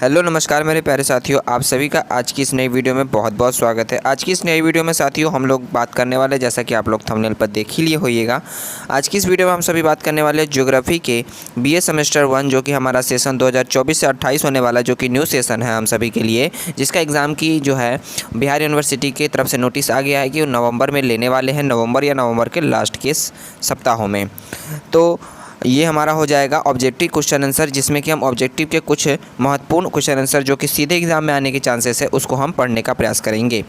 Hello नमस्कार मेरे प्यारे साथियों, आप सभी का आज की इस नई वीडियो में बहुत बहुत स्वागत है। आज की इस नई वीडियो में साथियों हम लोग बात करने वाले, जैसा कि आप लोग थंबनेल पर देख ही लिए होइएगा। आज की इस वीडियो में हम सभी बात करने वाले ज्योग्राफी के बीए सेमेस्टर 1, जो कि हमारा सेशन 2024 से 28 होने वाला, जो कि न्यू सेशन है हम सभी के लिए, जिसका एग्ज़ाम की जो है बिहार यूनिवर्सिटी की तरफ से नोटिस आ गया है कि वो नवंबर में लेने वाले हैं, नवंबर के लास्ट के सप्ताहों में। तो ये हमारा हो जाएगा ऑब्जेक्टिव क्वेश्चन आंसर, जिसमें कि हम ऑब्जेक्टिव के कुछ महत्वपूर्ण क्वेश्चन आंसर जो कि सीधे एग्ज़ाम में आने के चांसेस है, उसको हम पढ़ने का प्रयास करेंगे।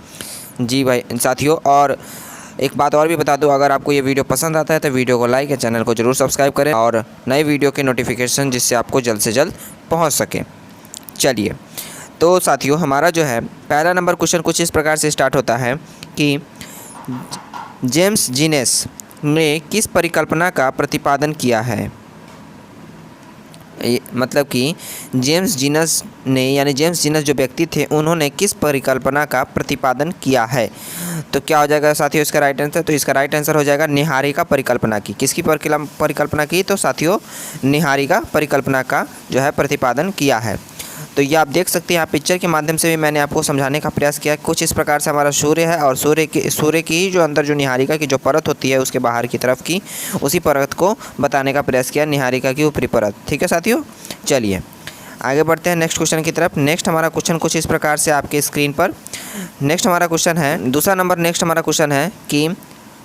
जी भाई साथियों, और एक बात और भी बता दूं, अगर आपको ये वीडियो पसंद आता है तो वीडियो को लाइक या चैनल को ज़रूर सब्सक्राइब करें, और नए वीडियो के नोटिफिकेशन जिससे आपको जल्द से जल्द पहुँच सके। चलिए, तो साथियों हमारा जो है पहला नंबर क्वेश्चन कुछ इस प्रकार से स्टार्ट होता है कि जेम्स जीनस ने किस परिकल्पना का प्रतिपादन किया है। मतलब कि जेम्स जीनस ने, यानी जेम्स जीनस जो व्यक्ति थे, उन्होंने किस परिकल्पना का प्रतिपादन किया है। तो क्या हो जाएगा साथियों इसका राइट आंसर? तो इसका राइट आंसर हो जाएगा निहारिका परिकल्पना की। किसकी परिकल्पना की? तो साथियों निहारिका परिकल्पना का जो है प्रतिपादन किया है। तो ये आप देख सकते हैं, आप पिक्चर के माध्यम से भी मैंने आपको समझाने का प्रयास किया। कुछ इस प्रकार से हमारा सूर्य है, और सूर्य की जो अंदर जो निहारिका की जो परत होती है, उसके बाहर की तरफ की, उसी परत को बताने का प्रयास किया, निहारिका की ऊपरी परत। ठीक है साथियों, चलिए आगे बढ़ते हैं नेक्स्ट क्वेश्चन की तरफ। नेक्स्ट हमारा क्वेश्चन कुछ इस प्रकार से आपके स्क्रीन पर नेक्स्ट हमारा क्वेश्चन है, दूसरा नंबर नेक्स्ट हमारा क्वेश्चन है कि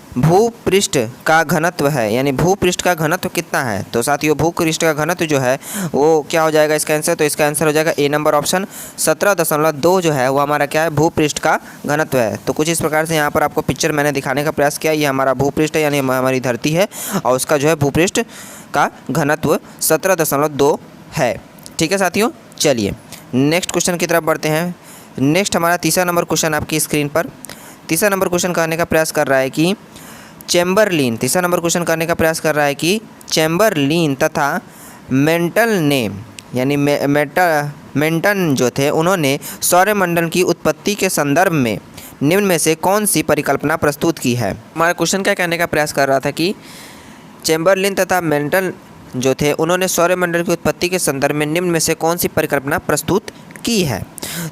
भूपृष्ठ का घनत्व है, यानी भूपृष्ठ का घनत्व कितना है। तो साथियों भूपृष्ठ का घनत्व जो है वो क्या हो जाएगा इसका आंसर? तो इसका आंसर हो जाएगा ए नंबर ऑप्शन 17.2 जो है वो हमारा क्या है? भूपृष्ठ का घनत्व है। तो कुछ इस प्रकार से यहाँ पर आपको पिक्चर मैंने दिखाने का प्रयास किया। ये हमारा भूपृष्ठ है, यानी हमारी धरती है, और उसका जो है भूपृष्ठ का घनत्व 17.2 है। ठीक है साथियों, चलिए नेक्स्ट क्वेश्चन की तरफ बढ़ते हैं। नेक्स्ट हमारा तीसरा नंबर क्वेश्चन आपकी स्क्रीन पर, तीसरा नंबर क्वेश्चन करने का प्रयास कर रहा है कि तीसरा नंबर क्वेश्चन करने का प्रयास कर रहा है कि चैम्बरलिन तथा मेंटल ने, यानी मेंटन जो थे, उन्होंने सौरमंडल की उत्पत्ति के संदर्भ में निम्न में से कौन सी परिकल्पना प्रस्तुत की है। हमारा क्वेश्चन क्या कहने का प्रयास कर रहा था कि चैम्बरलिन तथा मेंटल जो थे, उन्होंने सौरमंडल की उत्पत्ति के संदर्भ में निम्न में से कौन सी परिकल्पना प्रस्तुत की है।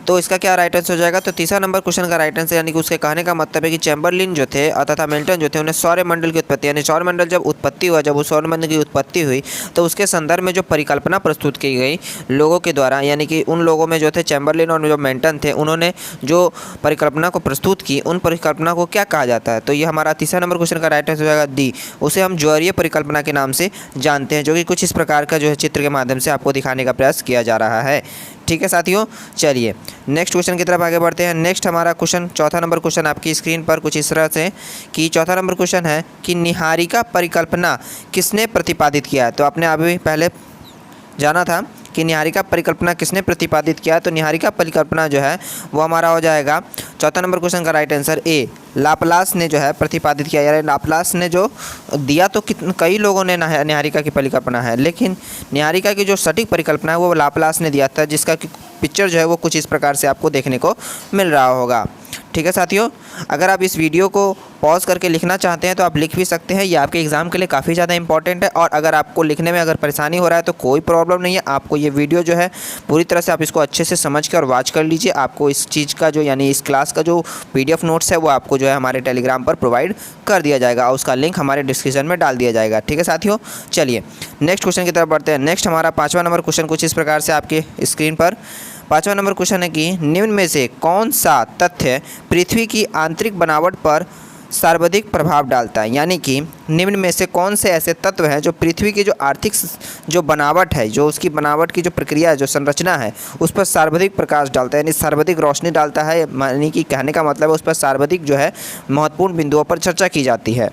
तो इसका क्या राइट आंसर हो जाएगा? तो तीसरा नंबर क्वेश्चन का राइट आंसर, यानी कि उसके कहने का मतलब है कि चैम्बरलिन जो थे तथा मेल्टन जो थे, उन्हें सौरमंडल की उत्पत्ति, यानी सौरमंडल जब उत्पत्ति हुआ, जब उस सौरमंडल की उत्पत्ति हुई तो उसके संदर्भ में जो परिकल्पना प्रस्तुत की गई लोगों के द्वारा, यानी कि उन लोगों में जो थे चैम्बरलिन और जो मेल्टन थे, उन्होंने जो परिकल्पना को प्रस्तुत की, उन परिकल्पना को क्या कहा जाता है। तो ये हमारा तीसरा नंबर क्वेश्चन का राइट आंसर हो जाएगा डी। उसे हम ज्वारीय परिकल्पना के नाम से जानते हैं, जो कि कुछ इस प्रकार का जो है चित्र के माध्यम से आपको दिखाने का प्रयास किया जा रहा है। ठीक है साथियों, चलिए नेक्स्ट क्वेश्चन की तरफ आगे बढ़ते हैं। नेक्स्ट हमारा क्वेश्चन, चौथा नंबर क्वेश्चन आपकी स्क्रीन पर कुछ इस तरह से कि चौथा नंबर क्वेश्चन है कि निहारिका परिकल्पना किसने प्रतिपादित किया है। तो आपने अभी पहले जाना था कि निहारिका परिकल्पना किसने प्रतिपादित किया। तो निहारिका परिकल्पना जो है वो हमारा हो जाएगा चौथा नंबर क्वेश्चन का राइट आंसर ए, लाप्लास ने जो है प्रतिपादित किया। यानी लाप्लास ने जो दिया तो कई लोगों ने निहारिका की परिकल्पना है, लेकिन निहारिका की जो सटीक परिकल्पना है वो लाप्लास ने दिया था, जिसका पिक्चर जो है वो कुछ इस प्रकार से आपको देखने को मिल रहा होगा। ठीक है साथियों, अगर आप इस वीडियो को पॉज करके लिखना चाहते हैं तो आप लिख भी सकते हैं, ये आपके एग्ज़ाम के लिए काफ़ी ज़्यादा इंपॉर्टेंट है। और अगर आपको लिखने में अगर परेशानी हो रहा है तो कोई प्रॉब्लम नहीं है, आपको ये वीडियो जो है पूरी तरह से आप इसको अच्छे से समझ कर और वॉच कर लीजिए। आपको इस चीज़ का जो, यानी इस क्लास का जो PDF नोट्स है वो आपको जो है हमारे टेलीग्राम पर प्रोवाइड कर दिया जाएगा, और उसका लिंक हमारे डिस्क्रिप्शन में डाल दिया जाएगा। ठीक है साथियों, चलिए नेक्स्ट क्वेश्चन की तरफ बढ़ते हैं। नेक्स्ट हमारा पाँचवा नंबर क्वेश्चन कुछ इस प्रकार से आपके स्क्रीन पर, पाँचवा नंबर क्वेश्चन है कि निम्न में से कौन सा तथ्य पृथ्वी की आंतरिक बनावट पर सर्वाधिक प्रभाव डालता है। यानी कि निम्न में से कौन से ऐसे तत्व हैं जो पृथ्वी की जो आर्थिक जो बनावट है, जो उसकी बनावट की जो प्रक्रिया है, जो संरचना है, उस पर सर्वाधिक प्रकाश डालता है, यानी सर्वाधिक रोशनी डालता है। यानी कि कहने का मतलब है उस पर सर्वाधिक जो है महत्वपूर्ण बिंदुओं पर चर्चा की जाती है।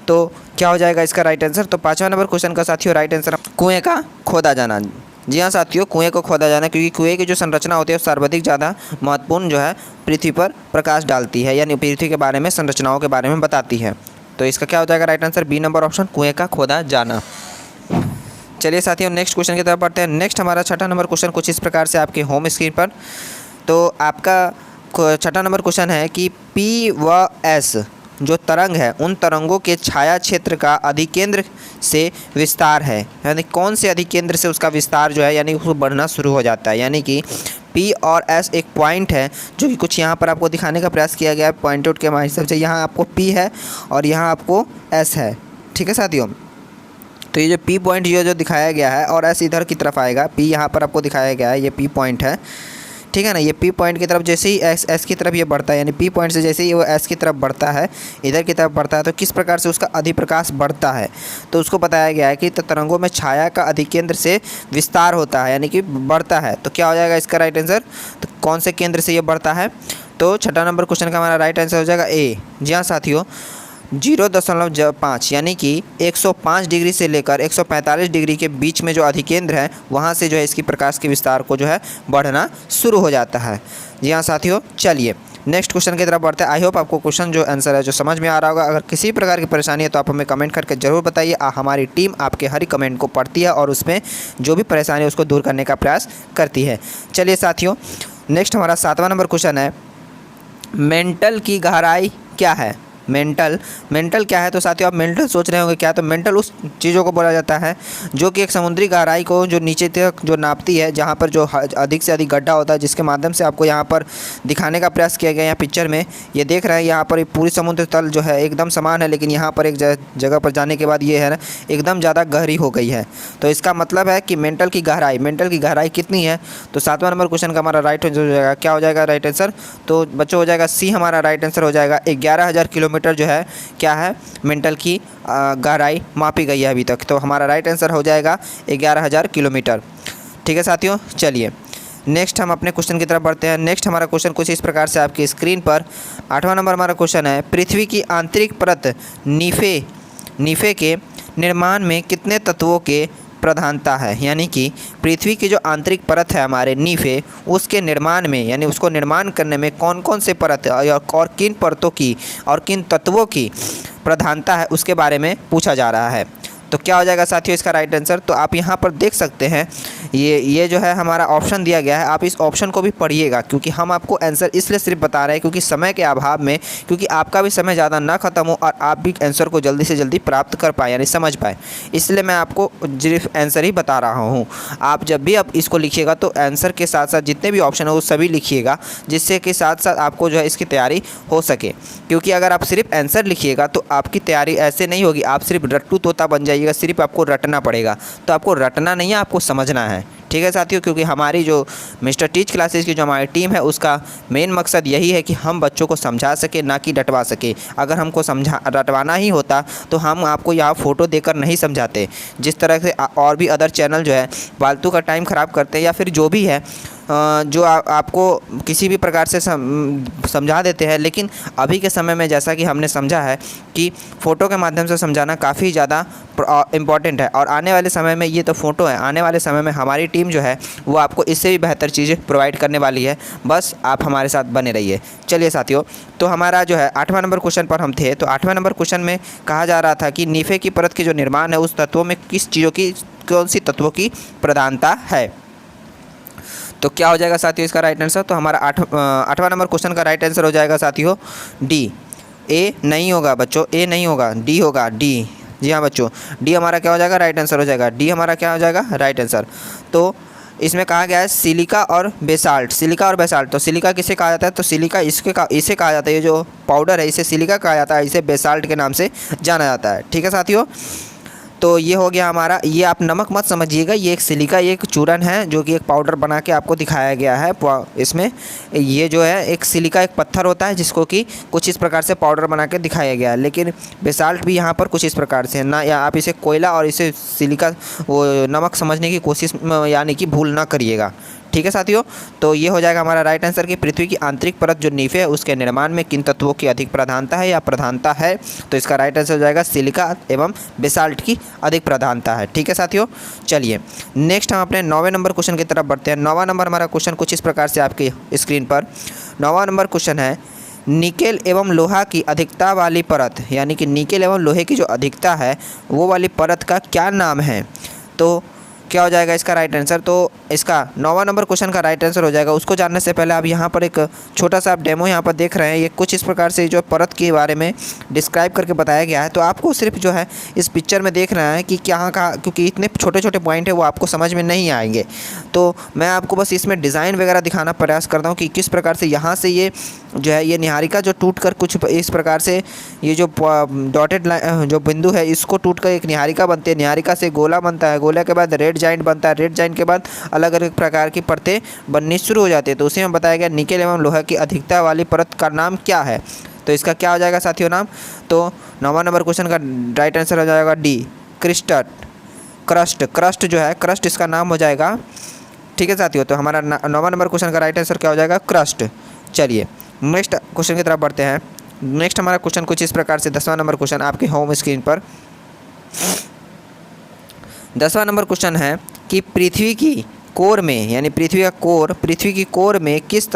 तो क्या हो जाएगा इसका राइट आंसर? तो पाँचवा नंबर क्वेश्चन का साथियों राइट आंसर कुएँ का खोदा जाना। जी हाँ साथियों, कुएं को खोदा जाना, क्योंकि कुएं की जो संरचना होती है वो सर्वाधिक ज़्यादा महत्वपूर्ण जो है पृथ्वी पर प्रकाश डालती है, यानी पृथ्वी के बारे में, संरचनाओं के बारे में बताती है। तो इसका क्या हो जाएगा right answer? B number option, कुएं का खोदा जाना। चलिए साथियों नेक्स्ट क्वेश्चन की तरफ बढ़ते हैं। नेक्स्ट हमारा छठा नंबर क्वेश्चन कुछ इस प्रकार से आपके होम स्क्रीन पर। तो आपका छठा नंबर क्वेश्चन है कि P व S जो तरंग है उन तरंगों के छाया क्षेत्र का अधिकेंद्र से विस्तार है, यानी कौन से अधिकेंद्र से उसका विस्तार जो है यानी उसको बढ़ना शुरू हो जाता है। यानी कि P और S एक पॉइंट है जो कि कुछ यहाँ पर आपको दिखाने का प्रयास किया गया है पॉइंट आउट के हिसाब से। यहाँ आपको P है और यहाँ आपको S है, ठीक है साथियों। तो ये जो P पॉइंट जो दिखाया गया है और S इधर की तरफ आएगा, P यहाँ पर आपको दिखाया गया है, ये P पॉइंट है, ठीक है ना। ये P पॉइंट की तरफ जैसे ही S की तरफ ये बढ़ता है, यानी P पॉइंट से जैसे ही वो S की तरफ बढ़ता है, इधर की तरफ बढ़ता है, तो किस प्रकार से उसका अधिप्रकाश बढ़ता है, तो उसको बताया गया है कि तो तरंगों में छाया का अधिकेंद्र से विस्तार होता है, यानी कि बढ़ता है। तो क्या हो जाएगा इसका राइट आंसर, तो कौन से केंद्र से ये बढ़ता है। तो छठा नंबर क्वेश्चन का हमारा राइट आंसर हो जाएगा ए। जी हाँ साथियों, 0.5 यानी कि 105 डिग्री से लेकर 145 डिग्री के बीच में जो अधिकेंद्र है वहाँ से जो है इसकी प्रकाश के विस्तार को जो है बढ़ना शुरू हो जाता है। जी हाँ साथियों, चलिए नेक्स्ट क्वेश्चन की तरफ बढ़ते हैं। आई होप आपको क्वेश्चन जो आंसर है जो समझ में आ रहा होगा। अगर किसी प्रकार की परेशानी है तो आप हमें कमेंट करके ज़रूर बताइए। हमारी टीम आपके हर कमेंट को पढ़ती है और उसमें जो भी परेशानी है उसको दूर करने का प्रयास करती है। चलिए साथियों, नेक्स्ट हमारा 7वां नंबर क्वेश्चन है, मेंटल की गहराई क्या है। मेंटल क्या है, तो साथियों आप मेंटल सोच रहे होंगे क्या, तो मेंटल उस चीज़ों को बोला जाता है जो कि एक समुद्री गहराई को जो नीचे तक जो नापती है, जहाँ पर जो अधिक से अधिक गड्ढा होता है, जिसके माध्यम से आपको यहाँ पर दिखाने का प्रयास किया गया। यहाँ पिक्चर में ये देख रहे हैं, यहाँ पर पूरी समुद्र तल जो है एकदम समान है, लेकिन यहाँ पर एक जगह पर जाने के बाद ये है ना एकदम ज़्यादा गहरी हो गई है। तो इसका मतलब है कि मेंटल की गहराई कितनी है। तो 7वां नंबर क्वेश्चन का हमारा राइट हो जाएगा, क्या हो जाएगा राइट आंसर, तो बच्चों हो जाएगा सी हमारा राइट आंसर हो जाएगा। 11,000 किलोमीटर जो है क्या है मेंटल की गहराई मापी गई है अभी तक। तो हमारा राइट आंसर हो जाएगा 11,000 किलोमीटर, ठीक है साथियों। चलिए नेक्स्ट हम अपने क्वेश्चन की तरफ बढ़ते हैं। नेक्स्ट हमारा क्वेश्चन कुछ इस प्रकार से आपकी स्क्रीन पर 8वां नंबर हमारा क्वेश्चन है, पृथ्वी की आंतरिक परत नीफे के निर्माण में कितने तत्वों के प्रधानता है। यानी कि पृथ्वी की जो आंतरिक परत है हमारे नीफे, उसके निर्माण में यानी उसको निर्माण करने में कौन कौन से परत और किन परतों की और किन तत्वों की प्रधानता है उसके बारे में पूछा जा रहा है। तो क्या हो जाएगा साथियों इसका राइट आंसर, तो आप यहाँ पर देख सकते हैं ये जो है हमारा ऑप्शन दिया गया है, आप इस ऑप्शन को भी पढ़िएगा, क्योंकि हम आपको आंसर इसलिए सिर्फ बता रहे हैं क्योंकि समय के अभाव में, क्योंकि आपका भी समय ज़्यादा ना ख़त्म हो और आप भी आंसर को जल्दी से जल्दी प्राप्त कर पाए यानी समझ पाए, इसलिए मैं आपको सिर्फ आंसर ही बता रहा हूँ। आप जब भी आप इसको लिखिएगा तो आंसर के साथ साथ जितने भी ऑप्शन है वो सभी लिखिएगा, जिससे कि साथ साथ आपको जो है इसकी तैयारी हो सके। क्योंकि अगर आप सिर्फ आंसर लिखिएगा तो आपकी तैयारी ऐसे नहीं होगी, आप सिर्फ रट्टू तोता बन जाइएगा, सिर्फ आपको रटना पड़ेगा। तो आपको रटना नहीं है, आपको समझना है, ठीक है साथियों। क्योंकि हमारी जो मिस्टर टीच क्लासेस की जो हमारी टीम है उसका मेन मकसद यही है कि हम बच्चों को समझा सके, ना कि रटवा सके। अगर हमको रटवाना ही होता तो हम आपको यहाँ फ़ोटो देकर नहीं समझाते। जिस तरह से और भी अदर चैनल जो है फालतू का टाइम ख़राब करते हैं या फिर जो भी है जो आपको किसी भी प्रकार से समझा देते हैं, लेकिन अभी के समय में जैसा कि हमने समझा है कि फ़ोटो के माध्यम से समझाना काफ़ी ज़्यादा इम्पॉर्टेंट है। और आने वाले समय में ये तो फ़ोटो है, आने वाले समय में हमारी टीम जो है वो आपको इससे भी बेहतर चीज़ें प्रोवाइड करने वाली है, बस आप हमारे साथ बने रहिए। चलिए साथियों, तो हमारा जो है 8वां नंबर क्वेश्चन पर हम थे। तो 8वां नंबर क्वेश्चन में कहा जा रहा था कि नीफे की परत की जो निर्माण है उस तत्वों में कौन सी तत्वों की प्रधानता है। तो क्या हो जाएगा साथियों इसका राइट आंसर, तो हमारा 8वां नंबर क्वेश्चन का राइट आंसर हो जाएगा साथियों डी। ए नहीं होगा बच्चों, ए नहीं होगा, डी होगा, डी। जी हाँ बच्चों, डी हमारा क्या हो जाएगा राइट आंसर हो जाएगा, डी हमारा क्या हो जाएगा राइट आंसर। तो इसमें कहा गया है सिलिका और बेसाल्ट। तो सिलिका किसे कहा जाता है, तो सिलिका इसे कहा जाता है, ये जो पाउडर है इसे सिलिका कहा जाता है, इसे बेसाल्ट के नाम से जाना जाता है, ठीक है साथियों। तो ये हो गया हमारा, ये आप नमक मत समझिएगा, ये एक सिलिका, ये एक चूरन है जो कि एक पाउडर बना के आपको दिखाया गया है। इसमें ये जो है एक सिलिका एक पत्थर होता है जिसको कि कुछ इस प्रकार से पाउडर बना के दिखाया गया है। लेकिन बेसाल्ट भी यहाँ पर कुछ इस प्रकार से ना, या आप इसे कोयला और इसे सिलिका वो नमक समझने की कोशिश यानी कि भूल ना करिएगा, ठीक है साथियों। तो ये हो जाएगा हमारा राइट आंसर कि पृथ्वी की आंतरिक परत जो नीफे है उसके निर्माण में किन तत्वों की अधिक प्रधानता है या प्रधानता है। तो इसका राइट आंसर हो जाएगा सिलिका एवं बेसाल्ट की अधिक प्रधानता है, ठीक है साथियों। चलिए नेक्स्ट हम अपने 9वें नंबर क्वेश्चन की तरफ बढ़ते हैं। 9वां नंबर हमारा क्वेश्चन कुछ इस प्रकार से आपकी स्क्रीन पर 9वां नंबर क्वेश्चन है, निकेल एवं लोहा की अधिकता वाली परत, यानी कि निकेल एवं लोहे की जो अधिकता है वो वाली परत का क्या नाम है। तो क्या हो जाएगा इसका राइट आंसर? तो इसका 9वां नंबर क्वेश्चन का राइट आंसर हो जाएगा। उसको जानने से पहले आप यहाँ पर एक छोटा सा आप डेमो यहाँ पर देख रहे हैं। ये कुछ इस प्रकार से जो परत के बारे में डिस्क्राइब करके बताया गया है। तो आपको सिर्फ जो है इस पिक्चर में देख रहे हैं कि क्या कहाँ, क्योंकि इतने छोटे छोटे पॉइंट है वो आपको समझ में नहीं आएंगे। तो मैं आपको बस इसमें डिज़ाइन वगैरह दिखाना प्रयास करता हूँ कि किस प्रकार से यहाँ से ये जो है ये निहारिका जो टूट कर कुछ इस प्रकार से ये जो डॉटेड लाइन जो बिंदु है इसको टूट कर एक निहारिका बनती है। निहारिका से गोला बनता है, गोला के बाद रेड जाइंट बनता है, रेड जाइंट के बाद अलग अलग प्रकार की परतें बननी शुरू हो जाती है। तो उसी में बताया गया निकेल एवं लोहा की अधिकता वाली परत का नाम क्या है? तो इसका क्या हो जाएगा साथियों नाम? तो 9वां नंबर क्वेश्चन का राइट आंसर हो जाएगा डी, क्रिस्टल क्रस्ट। क्रस्ट जो है क्रस्ट इसका नाम हो जाएगा। ठीक है साथियों, तो हमारा 9वां नंबर क्वेश्चन का राइट आंसर क्या हो जाएगा? क्रस्ट। चलिए नेक्स्ट क्वेश्चन की तरफ बढ़ते हैं। नेक्स्ट हमारा क्वेश्चन कुछ इस प्रकार से 10वां नंबर क्वेश्चन आपके होम स्क्रीन पर। 10वां नंबर क्वेश्चन है कि पृथ्वी की कोर में यानी पृथ्वी का कोर, पृथ्वी की कोर में किस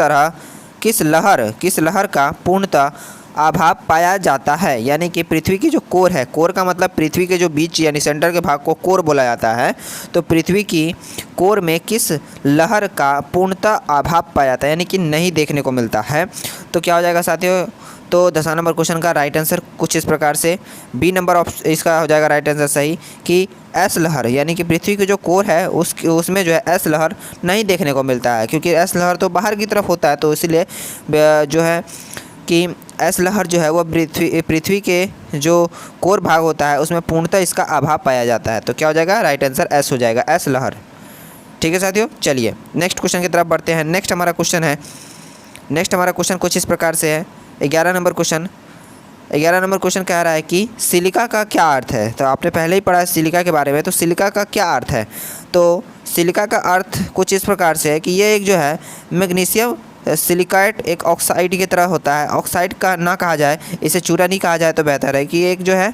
लहर का पूर्णतः अभाव पाया जाता है? यानी कि पृथ्वी की जो कोर है, कोर का मतलब पृथ्वी के जो बीच यानी सेंटर के भाग को कोर बोला जाता है। तो पृथ्वी की कोर में किस लहर का पूर्णतः अभाव पाया जाता है यानी कि नहीं देखने को मिलता है? तो क्या हो जाएगा साथियों? तो 10वां नंबर क्वेश्चन का राइट आंसर कुछ इस प्रकार से बी नंबर इसका हो जाएगा राइट आंसर सही कि एस लहर, यानी कि पृथ्वी की जो कोर है उसमें जो है एस लहर नहीं देखने को मिलता है, क्योंकि एस लहर तो बाहर की तरफ होता है। तो इसलिए जो है कि एस लहर जो है वो पृथ्वी के जो कोर भाग होता है उसमें पूर्णतः इसका अभाव पाया जाता है। तो क्या हो जाएगा? राइट आंसर एस हो जाएगा, एस लहर। ठीक है साथियों, चलिए नेक्स्ट क्वेश्चन की तरफ बढ़ते हैं। नेक्स्ट हमारा क्वेश्चन कुछ इस प्रकार से है। 11 नंबर क्वेश्चन कह रहा है कि सिलिका का क्या अर्थ है? तो आपने पहले ही पढ़ा है सिलिका के बारे में। तो सिलिका का क्या अर्थ है? तो सिलिका का अर्थ कुछ इस प्रकार से है कि ये एक जो है मैग्नीशियम सिलिकाट एक ऑक्साइड की तरह होता है। ऑक्साइड का ना कहा जाए, इसे चूरन ही कहा जाए तो बेहतर है कि एक जो है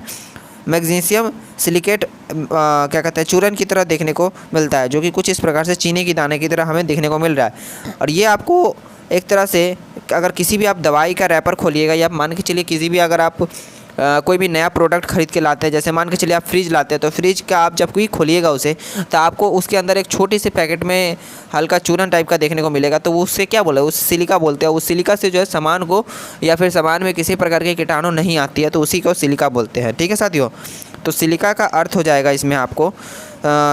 मैग्नीशियम सिलिकेट क्या कहते हैं चूरन की तरह देखने को मिलता है, जो कि कुछ इस प्रकार से चीनी की दाने की तरह हमें देखने को मिल रहा है। और ये आपको एक तरह से अगर किसी भी आप दवाई का रैपर खोलिएगा या मान के चलिए किसी भी अगर आप कोई भी नया प्रोडक्ट खरीद के लाते हैं, जैसे मान के चलिए आप फ्रिज लाते हैं, तो फ्रिज का आप जब कोई खोलिएगा उसे तो आपको उसके अंदर एक छोटी सी पैकेट में हल्का चूरन टाइप का देखने को मिलेगा। तो उससे क्या बोले, उस सिलिका बोलते हैं। उस सिलिका से जो है सामान को या फिर सामान में किसी प्रकार के कीटाणु नहीं आती है, तो उसी को सिलिका बोलते हैं। ठीक है साथियों, तो सिलिका का अर्थ हो जाएगा इसमें आपको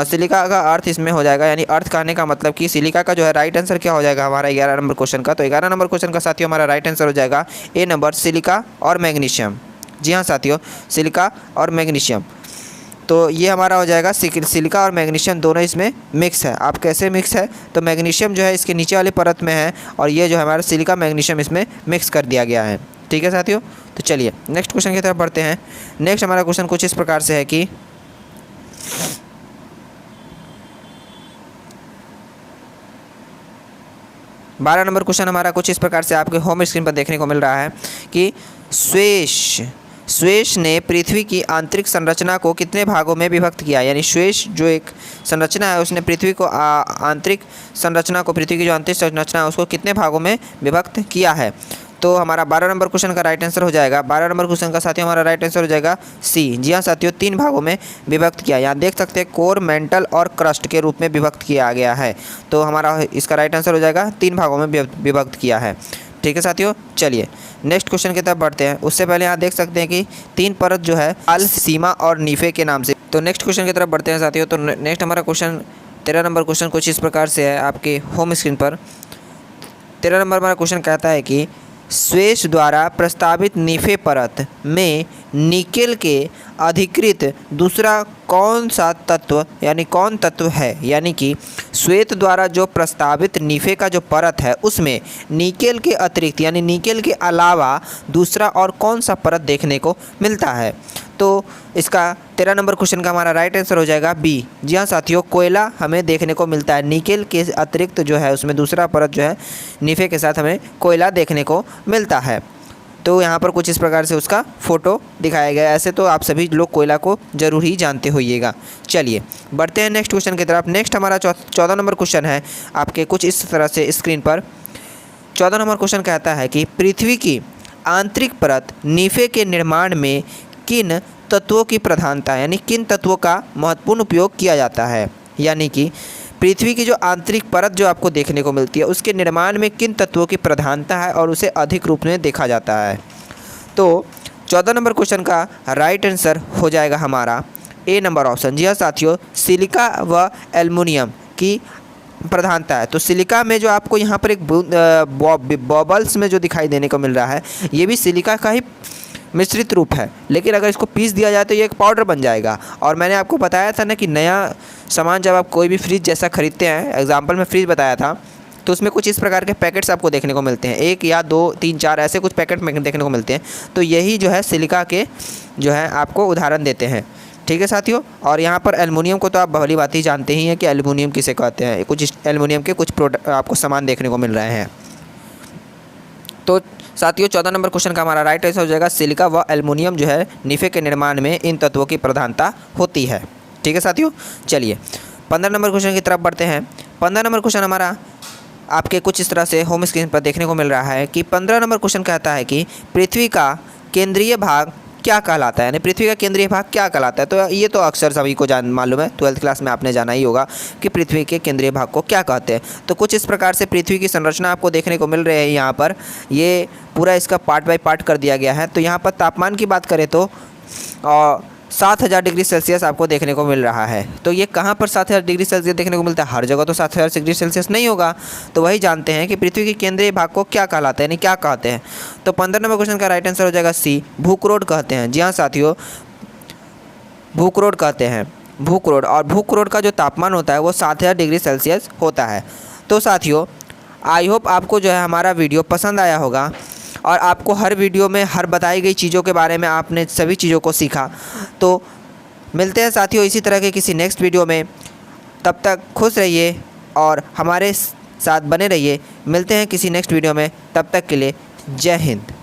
सिलिका का अर्थ इसमें हो जाएगा, यानी अर्थ कहने का मतलब कि सिलिका का जो है राइट आंसर क्या हो जाएगा हमारा 11 नंबर क्वेश्चन का। तो 11 नंबर क्वेश्चन का साथियों हमारा राइट आंसर हो जाएगा ए नंबर, सिलिका और मैग्नीशियम। जी हाँ साथियों, सिलिका और मैग्नीशियम। तो ये हमारा हो जाएगा सिलिका और मैग्नीशियम दोनों इसमें मिक्स है। आप कैसे मिक्स है? तो मैग्नीशियम जो है इसके नीचे वाली परत में है और ये जो है हमारा सिलिका मैग्नीशियम इसमें मिक्स कर दिया गया है। ठीक है साथियों, तो चलिए नेक्स्ट क्वेश्चन की तरफ बढ़ते हैं। नेक्स्ट हमारा क्वेश्चन कुछ इस प्रकार से है कि 12 नंबर क्वेश्चन हमारा कुछ इस प्रकार से आपके होम स्क्रीन पर देखने को मिल रहा है कि स्वेश ने पृथ्वी की आंतरिक संरचना को कितने भागों में विभक्त किया? यानी स्वेश जो एक संरचना है उसने पृथ्वी को आंतरिक संरचना को, पृथ्वी की जो आंतरिक संरचना है उसको कितने भागों में विभक्त किया है? तो हमारा 12 नंबर क्वेश्चन का राइट आंसर हो जाएगा, 12 नंबर क्वेश्चन का साथियों हमारा राइट आंसर हो जाएगा सी। जी हाँ साथियों, 3 भागों में विभक्त किया। यहाँ देख सकते हैं कोर, मेंटल और क्रस्ट के रूप में विभक्त किया गया है। तो हमारा इसका राइट आंसर हो जाएगा 3 भागों में विभक्त किया है। ठीक है साथियों, चलिए नेक्स्ट क्वेश्चन की तरफ बढ़ते हैं। उससे पहले यहाँ देख सकते हैं कि 3 परत जो है अल, सीमा और नीफे के नाम से। तो नेक्स्ट क्वेश्चन की तरफ बढ़ते हैं साथियों। तो नेक्स्ट हमारा क्वेश्चन 13 नंबर क्वेश्चन कुछ इस प्रकार से है आपके होम स्क्रीन पर। 13 नंबर हमारा क्वेश्चन कहता है कि स्वेश द्वारा प्रस्तावित नीफे परत में निकेल के अधिकृत दूसरा कौन सा तत्व यानी कौन तत्व है? यानी कि श्वेत द्वारा जो प्रस्तावित नीफे का जो परत है उसमें निकेल के अतिरिक्त यानी निकेल के अलावा दूसरा और कौन सा परत देखने को मिलता है? तो इसका 13 नंबर क्वेश्चन का हमारा राइट आंसर हो जाएगा बी। जी हाँ साथियों, कोयला हमें देखने को मिलता है। निकेल के अतिरिक्त जो है उसमें दूसरा परत जो है नीफे के साथ हमें कोयला देखने को मिलता है। तो यहाँ पर कुछ इस प्रकार से उसका फ़ोटो दिखाया गया है। ऐसे तो आप सभी लोग कोयला को जरूर ही जानते होइएगा। चलिए बढ़ते हैं नेक्स्ट क्वेश्चन की तरफ। नेक्स्ट हमारा 14 नंबर क्वेश्चन है आपके कुछ इस तरह से स्क्रीन पर। 14 नंबर क्वेश्चन कहता है कि पृथ्वी की आंतरिक परत नीफे के निर्माण में किन तत्वों की प्रधानता यानी किन तत्वों का महत्वपूर्ण उपयोग किया जाता है? यानी कि पृथ्वी की जो आंतरिक परत जो आपको देखने को मिलती है उसके निर्माण में किन तत्वों की प्रधानता है और उसे अधिक रूप में देखा जाता है। तो 14 नंबर क्वेश्चन का राइट आंसर हो जाएगा हमारा ए नंबर ऑप्शन। जी हाँ साथियों, सिलिका व एल्युमिनियम की प्रधानता है। तो सिलिका में जो आपको यहाँ पर एक बॉबल्स में जो दिखाई देने को मिल रहा है ये भी सिलिका का ही मिश्रित रूप है, लेकिन अगर इसको पीस दिया जाए तो ये एक पाउडर बन जाएगा। और मैंने आपको बताया था ना कि नया सामान जब आप कोई भी फ्रिज जैसा खरीदते हैं, एग्जाम्पल में फ्रिज बताया था, तो उसमें कुछ इस प्रकार के पैकेट्स आपको देखने को मिलते हैं, 1 या 2 3 4 ऐसे कुछ पैकेट में देखने को मिलते हैं। तो यही जो है सिलिका के जो है आपको उदाहरण देते हैं। ठीक है साथियों। और यहाँ पर एल्युमिनियम को तो आप भली बात ही जानते ही हैं कि एल्युमिनियम किसे कहते हैं। कुछ एल्युमिनियम के कुछ प्रोडक्ट आपको सामान देखने को मिल रहे हैं। तो साथियों 14 नंबर क्वेश्चन का हमारा राइट आंसर हो जाएगा सिलिका व एल्युमिनियम जो है निफ़े के निर्माण में इन तत्वों की प्रधानता होती है। ठीक है साथियों। चलिए 15 नंबर क्वेश्चन की तरफ बढ़ते हैं। 15 नंबर क्वेश्चन हमारा आपके कुछ इस तरह से होम स्क्रीन पर देखने को मिल रहा है कि 15 नंबर क्वेश्चन कहता है कि पृथ्वी का केंद्रीय भाग क्या कहलाता है, यानी पृथ्वी का केंद्रीय भाग क्या कहलाता है। तो ये तो अक्सर सभी को मालूम है, 12th क्लास में आपने जाना ही होगा कि पृथ्वी के केंद्रीय भाग को क्या कहते हैं। तो कुछ इस प्रकार से पृथ्वी की संरचना आपको देखने को मिल रही है। यहाँ पर ये पूरा इसका पार्ट बाय पार्ट कर दिया गया है। तो यहाँ पर तापमान की बात करें तो 7000 डिग्री सेल्सियस आपको देखने को मिल रहा है। तो ये कहाँ पर 7000 डिग्री सेल्सियस देखने को मिलता है? हर जगह तो 7000 डिग्री सेल्सियस नहीं होगा। तो वही जानते हैं कि पृथ्वी के केंद्रीय भाग को क्या कहलाते हैं, यानी क्या कहते हैं। तो 15 नंबर क्वेश्चन का राइट आंसर हो जाएगा सी, भूकरोड कहते हैं। जी हाँ साथियों, भूकरोड कहते हैं। भूकरोड, और भूकरोड का जो तापमान होता है वो 7000 डिग्री सेल्सियस होता है। तो साथियों आई होप आपको जो है हमारा वीडियो पसंद आया होगा और आपको हर वीडियो में हर बताई गई चीज़ों के बारे में आपने सभी चीज़ों को सीखा। तो मिलते हैं साथियों इसी तरह के किसी नेक्स्ट वीडियो में। तब तक खुश रहिए और हमारे साथ बने रहिए। मिलते हैं किसी नेक्स्ट वीडियो में, तब तक के लिए जय हिंद।